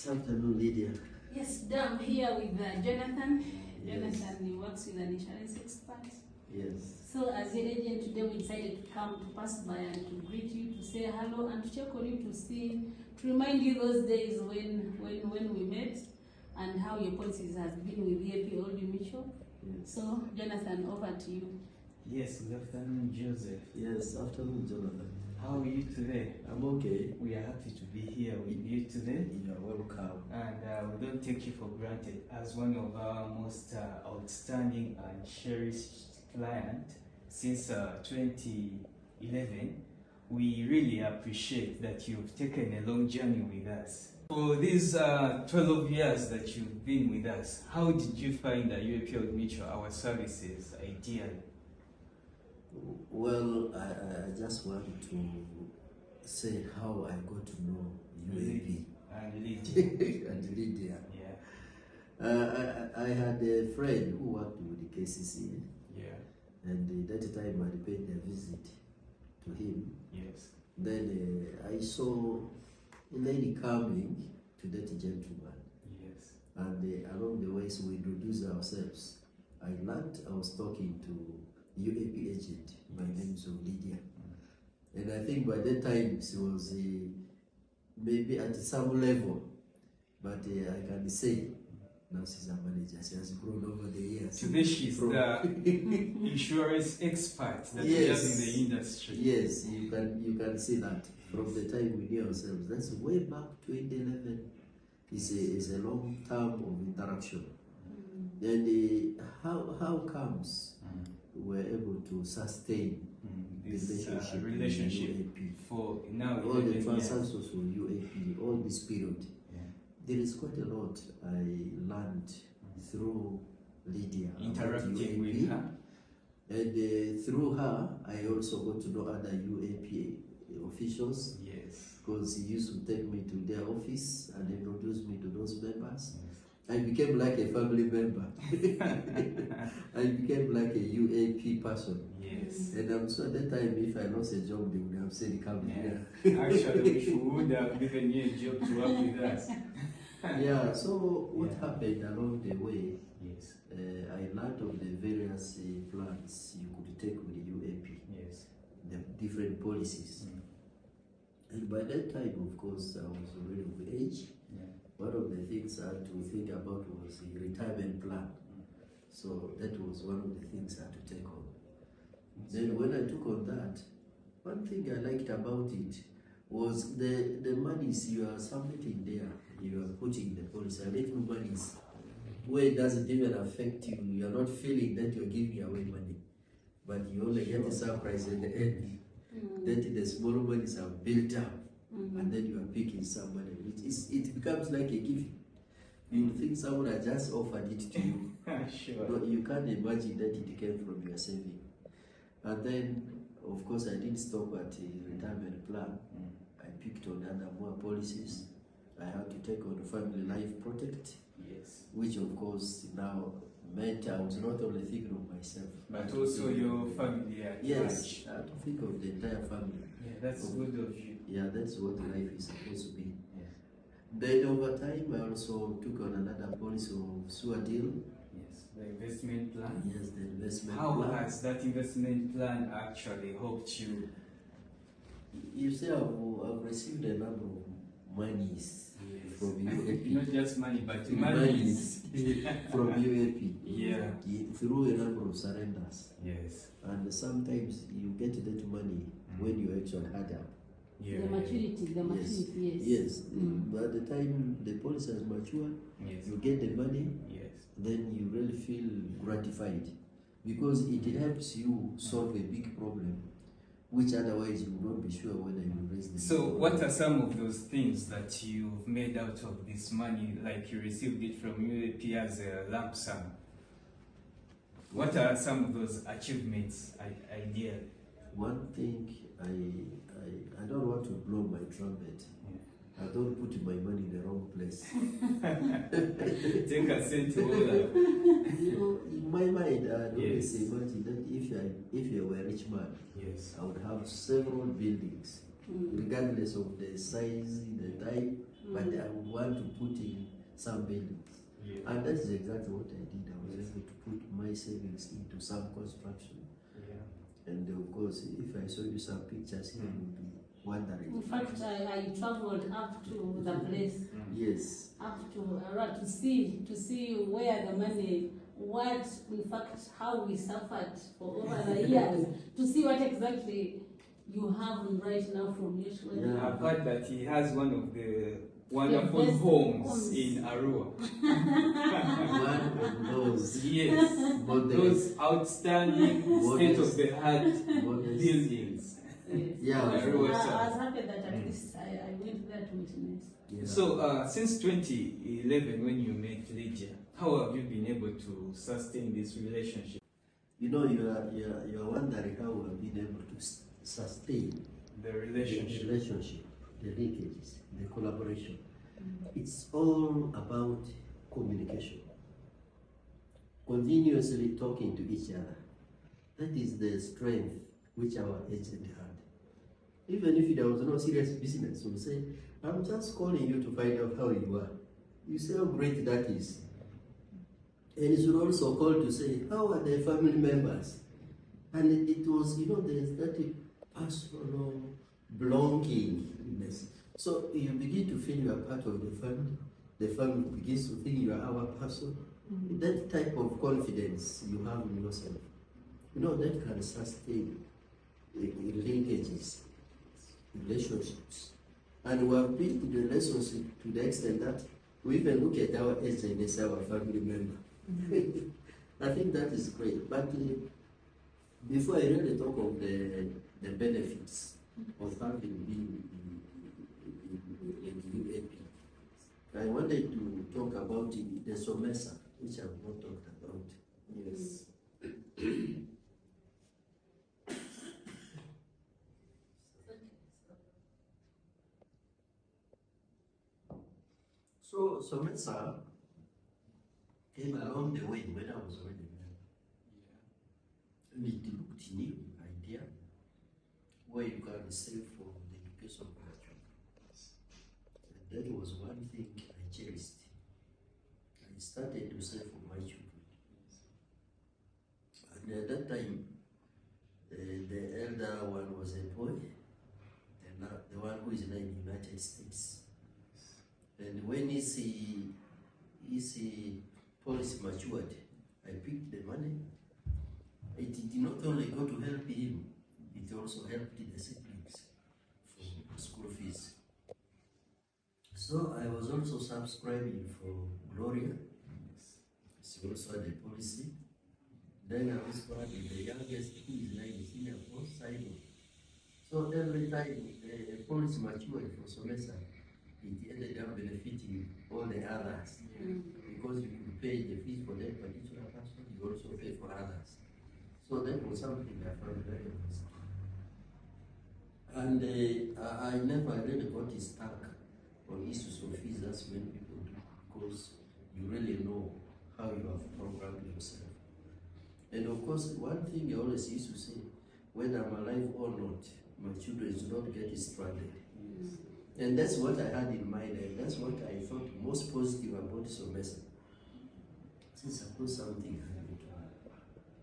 Afternoon, Lydia. Yes, I'm here with Jonathan. Yes. Jonathan, he works with an insurance expert. Yes. So as your agent today, we decided to come to pass by and to greet you, to say hello, and to check on you, to remind you those days when we met and how your policies has been with EAP Old Mutual. Yes. So Jonathan, over to you. Yes, good afternoon, Joseph. Yes, afternoon, Jonathan. How are you today? I'm okay. We are happy to be here with you today. You are welcome. And we don't take you for granted as one of our most outstanding and cherished clients since 2011. We really appreciate that you've taken a long journey with us. For these 12 years that you've been with us, how did you find the UAP Mutual, our services, ideal? Well, I just want to say how I got to know UAP And Lydia. and Lydia. Yeah. I had a friend who worked with the KCC, Yeah. and at that time I paid a visit to him. Yes. Then I saw a lady coming to that gentleman. Yes. And along the way, so we introduced ourselves. I was talking to UAP agent. My name is Lydia. And I think by that time she was maybe at some level, but I can say now she's a manager. She has grown over the years. Today she's the insurance expert that we have in the industry. Yes, you can see that from the time we knew ourselves. That's way back 2011. It's a long term of interaction. And how comes we're able to sustain This relationship with UAP for now all the transactions for UAP, all this period? Yeah. There is quite a lot I learned through Lydia, Interacting with her. and through her I also got to know other UAP officials. Yes. Because he used to take me to their office and introduce me to those members. I became like a family member. I became like a UAP person. Yes. And I'm sure at that time, if I lost a job, they would have said, come here. Actually, we would have given you a job to work with us. Yeah, so what happened along the way, Yes. I learned of the various plans you could take with the UAP, Yes. the different policies. And by that time, of course, I was already of age. Yeah. One of the things I had to think about was the retirement plan. So that was one of the things I had to take on. Then when I took on that, one thing I liked about it was the monies you are submitting there, you are putting in the policy, and little monies where it doesn't even affect you. You are not feeling that you're giving away money, but you only get a surprise at the end. That the small monies are built up, and then you are picking somebody. It becomes like a gift. You think someone has just offered it to you. Sure. But you can't imagine that it came from your saving. And then, of course, I didn't stop at the retirement plan. I picked on other more policies. I had to take on Family Life Protect. Yes. Which, of course, now meant I was not only thinking of myself, But also your family at yes, large. I had to think of the entire family. Yeah, that's good of you. Yeah, that's what life is supposed to be. Yes. Then over time, I also took on another policy of sewer deal. Yes. The investment plan. Yes, the investment How plan. has that investment plan actually helped you? You see, I've received a number of monies from UAP. Not just money, but Monies from UAP. Yeah. Through a number of surrenders. Yes. And sometimes you get that money when you actually had up. Yeah. The maturity, yes. Yes. By the time the policy has matured, Yes. you get the money, Yes. then you really feel gratified. Because it helps you solve a big problem, which otherwise you would not be sure whether you will raise the So money. what are some of those things that you've made out of this money, like you received it from UAP as a lump sum? What are some of those achievements, ideal? One thing, I don't want to blow my trumpet. I don't put my money in the wrong place. Take a cent holder. So in my mind, I always Yes. imagine that if you were a rich man, Yes. I would have several buildings, regardless of the size, the type, but I would want to put in some buildings. Yeah. And that is exactly what I did. I was able to put my savings into some construction. Yeah. And of course, if I show you some pictures here, you'll be wondering. In fact, I traveled up to the place, Yes. up to see where the money, what in fact how we suffered for over the years, to see what exactly you have right now from Yeshua. Yeah. I've heard that he has one of the wonderful best homes homes. in Arua. One of those. Yes, Models. those outstanding state-of-the-art Models. buildings. Yeah. I Arua was South. happy that at least I went there to witness. Yeah. So, since 2011, when you met Lydia, how have you been able to sustain this relationship? You know, you are wondering how we have been able to sustain The the relationship. relationship, the linkages, the collaboration. It's all about communication. Continuously talking to each other. That is the strength which our agent had. Even if there was no serious business, we'll say, I'm just calling you to find out how you are. You say how great that is. And you should also call to say, how are the family members? And it was, there's that personal belongingness. So you begin to feel you are part of the family begins to think you are our person. That type of confidence you have in yourself, that can sustain linkages, relationships. And we have built the relationship to the extent that we even look at our agent as our family member. I think that is great. But before I really talk of the benefits of having been in UAP, I wanted to talk about the SOMESA, which I have not talked about. Yes. So SOMESA came along the way when I was already there. Yeah. It looked new idea where you can save for the education of your children. And that was one thing I cherished. I started to save for my children. And at that time, the elder one was a boy, and the one who is now in the United States. And when his policy matured, I picked the money. It did not only go to help him, it also helped the siblings for school fees. So I was also subscribing for Gloria. She also had a policy. Then I was having the youngest who is now in Singapore, Simon. So every time a policy matured for SOMESA, it ended up benefiting all the others. Because you pay the fees for that particular person, you also pay for others. So that was something I found very interesting. And I never really got stuck on issues of fees as many people do, because you really know how you have programmed yourself. And of course, one thing I always used to say, whether I'm alive or not, my children should not get stranded. And that's what I had in mind, and that's what I thought most positive about SOMESA. Since suppose something happened to her,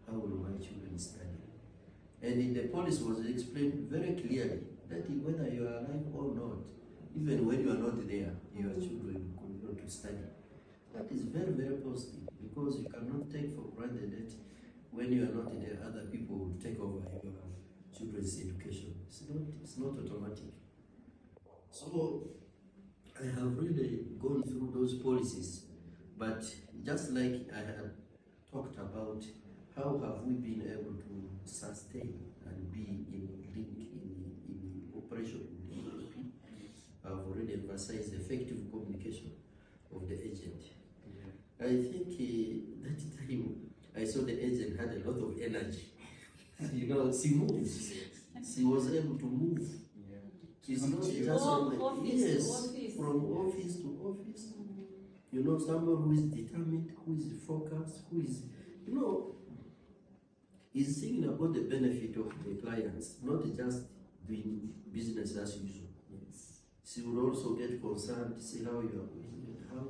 how will my children study? And the policy was explained very clearly that whether you are alive or not, even when you are not there, your children will continue to study. That is very, very positive, because you cannot take for granted that when you are not there, other people will take over your children's education. It's not automatic. So I have really gone through those policies, but just like I had talked about, how have we been able to sustain and be in operation in the UAP? I've already emphasized effective communication of the agent. I think that time I saw the agent had a lot of energy. She moves. She was able to move. She's not just from office to office. Someone who is determined, who is focused, who is, is thinking about the benefit of the clients, not just doing business as usual. She will also get concerned to see how you are going, how,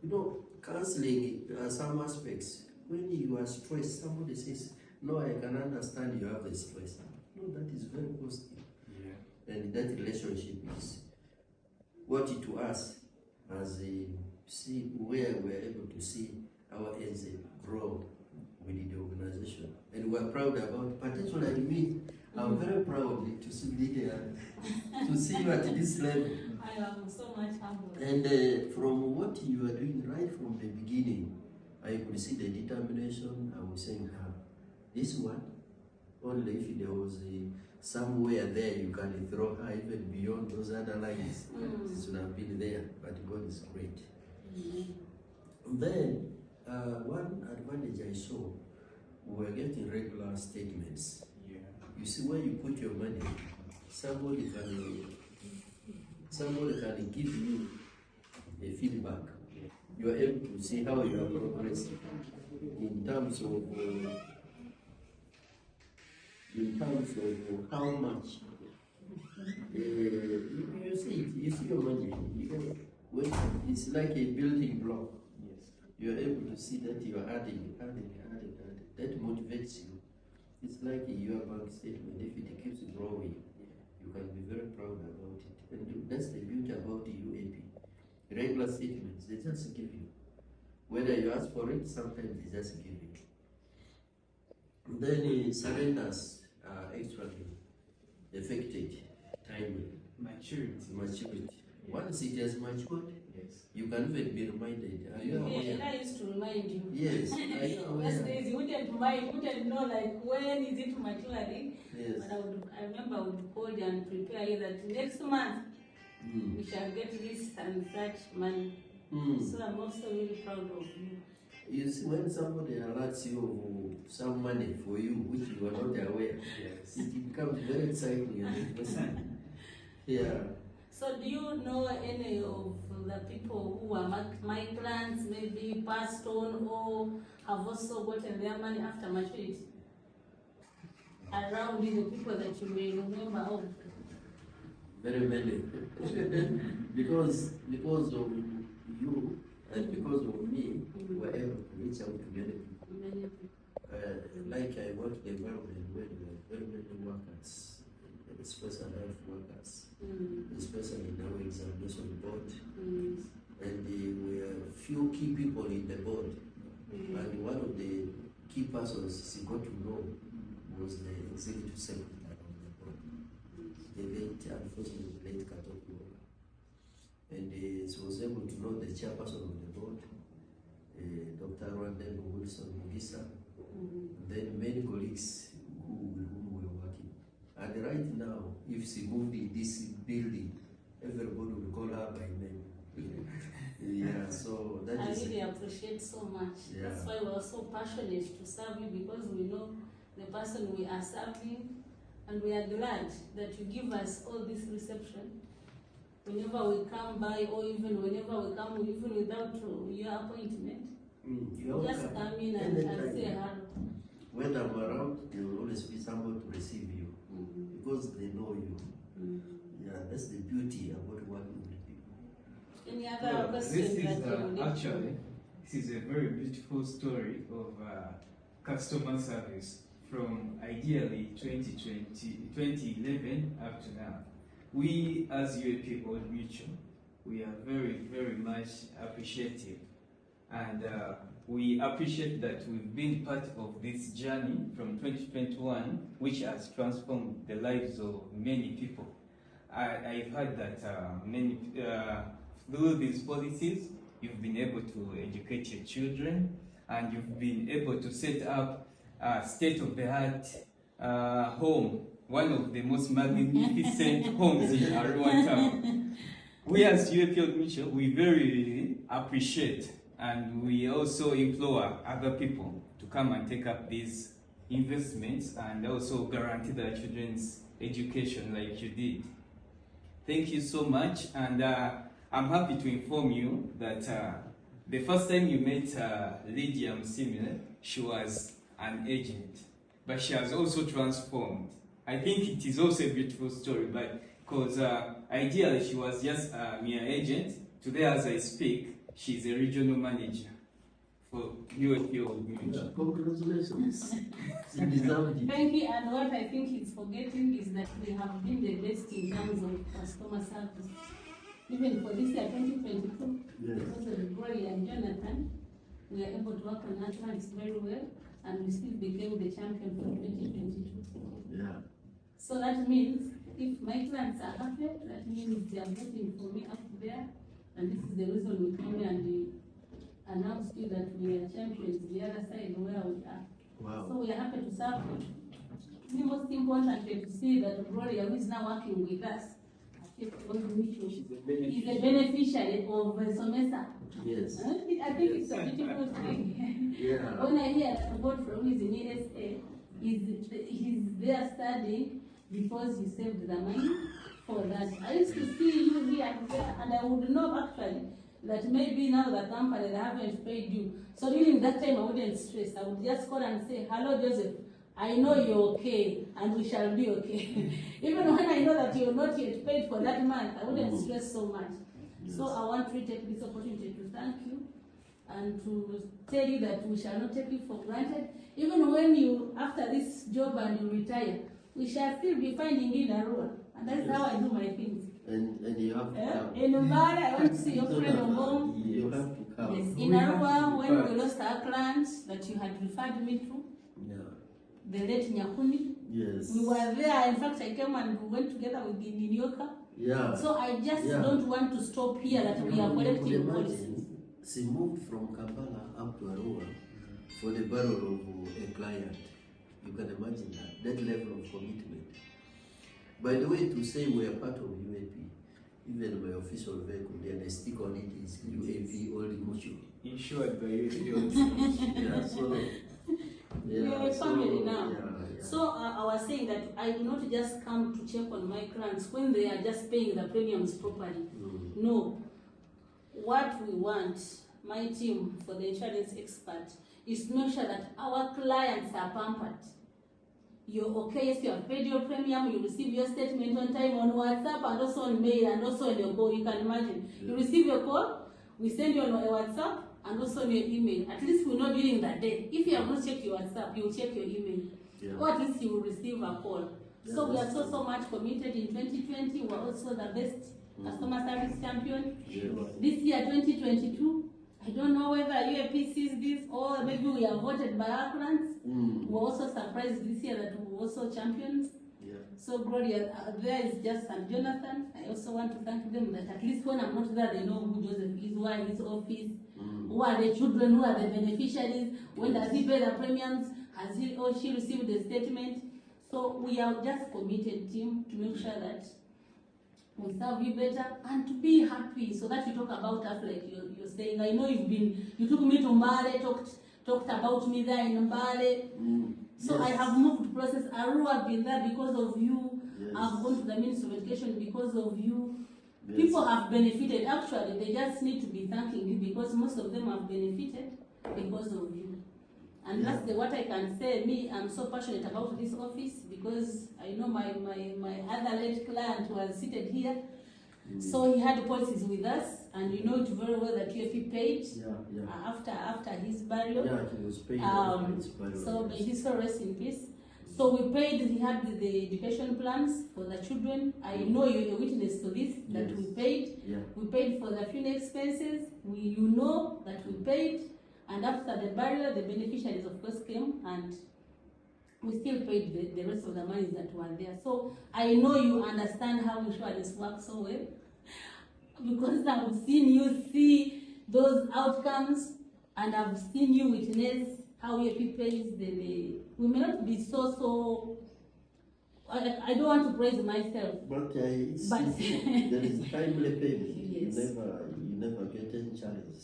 you know, counseling some aspects. When you are stressed, somebody says, no, I can understand you have a stress. No, that is very positive. Yeah. And that relationship is what to us as a see where we're able to see our ends grow within the organization. And we're proud about, particularly me, I'm very proud to see Lydia, to see you at this level. I am so much humbled. And from what you are doing right from the beginning, I could see the determination. I was saying, this one, only if there was somewhere there you can throw her even beyond those other lines. It should have been there, but God is great. Then, one advantage I saw, we were getting regular statements. Yeah. You see, where you put your money, somebody can give you a feedback. You are able to see how you are progressing in terms of how much. You see your money. When it's like a building block. Yes. You are able to see that you are adding. That motivates you. It's like your bank statement. If it keeps growing, you can be very proud about it. And that's the beauty about the UAP. Regular statements, they just give you. Whether you ask for it, sometimes they just give it. And then surrenders are actually affected timely. Maturity. Once it has matured, yes, you can even be reminded. Are you aware? And I used to remind you. Yes. Are you aware? Those days you wouldn't know like when is it maturing. Yes. But I remember I would call you and prepare you that next month we shall get this and such money. So I'm also really proud of you. You see, when somebody alerts you of some money for you, which you are not aware, yes, it becomes very exciting and interesting. Yeah. So do you know any of the people who are migrants, maybe passed on or have also gotten their money after maturity? Around the people that you may remember of? Very many. because of you and because of me, we were able to reach out to many people. Like I worked in the environment where there were very many workers, special health workers, especially in our examination board. And there were few key people in the board. And one of the key persons she got to know was the executive secretary of the board. The late, unfortunately, late Agondua. And she was able to know the chairperson of the board, Dr. Randall Wilson Mugisa, then many colleagues whom were working. And right now, if she moved in this building, everybody will call her by name. Yeah, so that I is. really appreciate so much. Yeah. That's why we are so passionate to serve you, because we know the person we are serving, and we are glad that you give us all this reception. Whenever we come by, or even whenever we come, even without your appointment, just come in and say hello. When I'm around, there will always be someone to receive you, because they know you. Yeah, that's the beauty about working with people. Any other questions? This is a very beautiful story of customer service from ideally 2011 up to now. We as UAP Old Mutual, we are very, very much appreciative, and we appreciate that we've been part of this journey from 2021, which has transformed the lives of many people. I've heard that through these policies, you've been able to educate your children, and you've been able to set up a state-of-the-art home, one of the most magnificent homes in Arua town. We as UAP Old Mutual, we very appreciate, and we also implore other people to come and take up these investments and also guarantee their children's education like you did. Thank you so much, and I'm happy to inform you that the first time you met Lydia Msimile, she was an agent, but she has also transformed. I think it is also a beautiful story, but because ideally she was just a mere agent. Today, as I speak, she's a regional manager for UAPO. Congratulations. She deserved it. Thank you. And what I think he's forgetting is that we have been the best in terms of customer service. Even for this year, 2022, Yes. because of Gloria and Jonathan, we are able to work on our clients very well, and we still became the champion for 2022. Yeah. So that means if my clients are happy, that means they are voting for me up there, and this is the reason we come here and announce to you that we are champions the other side where we are. Wow. So we are happy to serve you. The most important to see that Gloria, who is now working with us, is a beneficiary of Somesa. Yes. I think it's a beautiful thing. Yeah. When I hear that God from his in ESA, he's there studying because he saved the money for that. I used to see you here and there, and I would know actually that maybe now the company they haven't paid you. So during that time I wouldn't stress. I would just call and say, hello Joseph, I know you're okay and we shall be okay. Even when I know that you're not yet paid for that month, I wouldn't stress so much. Yes. So I want to take this opportunity to thank you and to tell you that we shall not take you for granted. Even when you, after this job and you retire, we shall still be finding in Arua. And that's how I do my things. And you have to come. In Umbara, I want to see your friend Ombong. You have to come. Yes, in Arua, when we lost our clients that you had referred me to, Yeah. the late Nyakuni, Yes. we were there. In fact, I came and we went together with the Ninyoka. Yeah. So I just Yeah. don't want to stop here that we are You could collecting policies. imagine, she moved from Kampala up to Arua for the burial of a client. You can imagine that level of commitment. By the way, to say we are part of UAP, even my official vehicle, and I stick on it is UAP Old Mutual. Insured by UAPO. Yeah, so We are a family now. Yeah. So I was saying that I do not just come to check on my clients when they are just paying the premiums properly. No. What we want, my team for the insurance expert, is to make sure that our clients are pampered. You're okay, yes, you have paid your premium, you receive your statement on time on WhatsApp and also on mail and also on your call. You can imagine. Yeah. You receive your call, we send you on a WhatsApp and also on your email. At least we know during that day. If you have not checked your WhatsApp, you will check your email. Yeah. Or at least you will receive a call. Yeah, So we are that's so much committed in 2020. We are also the best customer service champion. Yeah. This year, 2022, I don't know whether UAP sees this or maybe we are voted by our clients. We're also surprised this year that we're also champions. Yeah. So Gloria, there is just St. Jonathan. I also want to thank them that at least when I'm not there, they know who Joseph is, where his office, who are the children, who are the beneficiaries, when does he pay the premiums, has he or she received the statement. So we are just committed team to make sure that we serve you better and to be happy, so that you talk about us like you're saying. I know you took me to Mbale, talked about me there in Mbale. So Yes. I have moved process. Arua have been there because of you. Yes. I've gone to the Ministry of Education because of you. Yes. People have benefited. Actually, they just need to be thanking you because most of them have benefited because of you. And Yeah. that's what I can say. Me, I'm so passionate about this office because I know my other late client was seated here. So he had policies with us, and you know it very well that UAP paid after his burial. Yeah, he was paid after his burial. So may his soul rest in peace. So we paid, he had the education plans for the children. I know you're a witness to this, that Yes. we paid. Yeah. We paid for the funeral expenses. You know that we paid. And after the burial, the beneficiaries of course came and we still paid the rest of the monies that were there. So I know you understand how insurance works so well. Because I've seen you see those outcomes and I've seen you witness how your people pays we may not be so I don't want to praise myself. But it's But- there is timely payment. Yes. You never get any challenge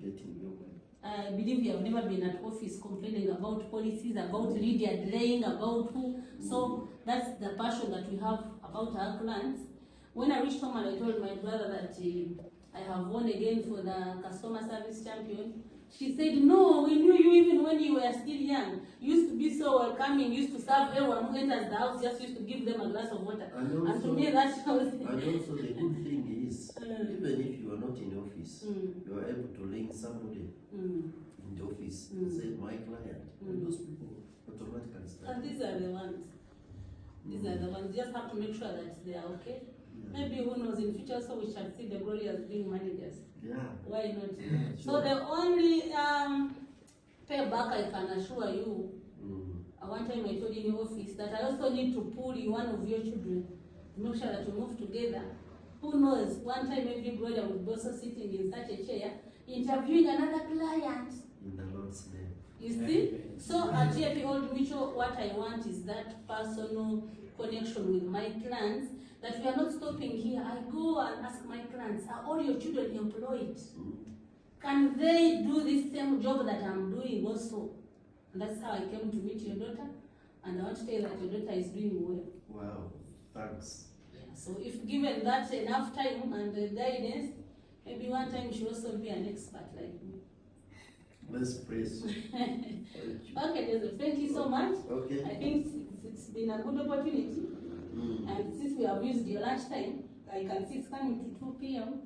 getting your money. I believe you have never been at office complaining about policies, about Lydia delaying, about who. So that's the passion that we have about our clients. When I reached home and I told my brother that I have won again for the customer service champion, She said, no, we knew you even when you were still young. You used to be so welcoming, you used to serve everyone who enters the house, just used to give them a glass of water. And to me, that was... And also the good thing is, even if you are not in office, you are able to link somebody in the office, say, my client, and those people automatically start. And these are the ones. These are the ones. You just have to make sure that they are okay. Maybe who knows, in future so we shall see the glory as being managers. Yeah. Why not? Yeah, So sure. the only payback I can assure you, one time I told you in the office that I also need to pull in one of your children to make sure that we move together. Who knows, one time every brother would be also sitting in such a chair, interviewing another client. In the Lord's name. You see? So at GFP Old Mutual, what I want is that personal connection with my clients, that we are not stopping here. I go and ask my clients, are all your children employed? Can they do this same job that I'm doing also? And that's how I came to meet your daughter. And I want to tell you that your daughter is doing well. Wow, thanks. Yeah. So if given that enough time and guidance, maybe one time she'll also be an expert like me. Let's praise. Okay, Joseph, thank you so much. Okay. I think it's been a good opportunity. And since we have used your lunch time, I can see it's coming to 2 p.m.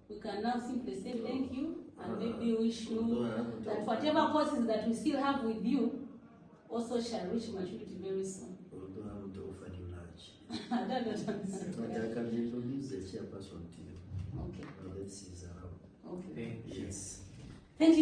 We can now simply say thank you and maybe wish you that whatever courses that we still have with you also shall reach maturity very soon. Although I would offer you lunch. I don't know. But I can introduce the chairperson to you. Okay. This is around. Okay. Thank you. Yes. Thank you.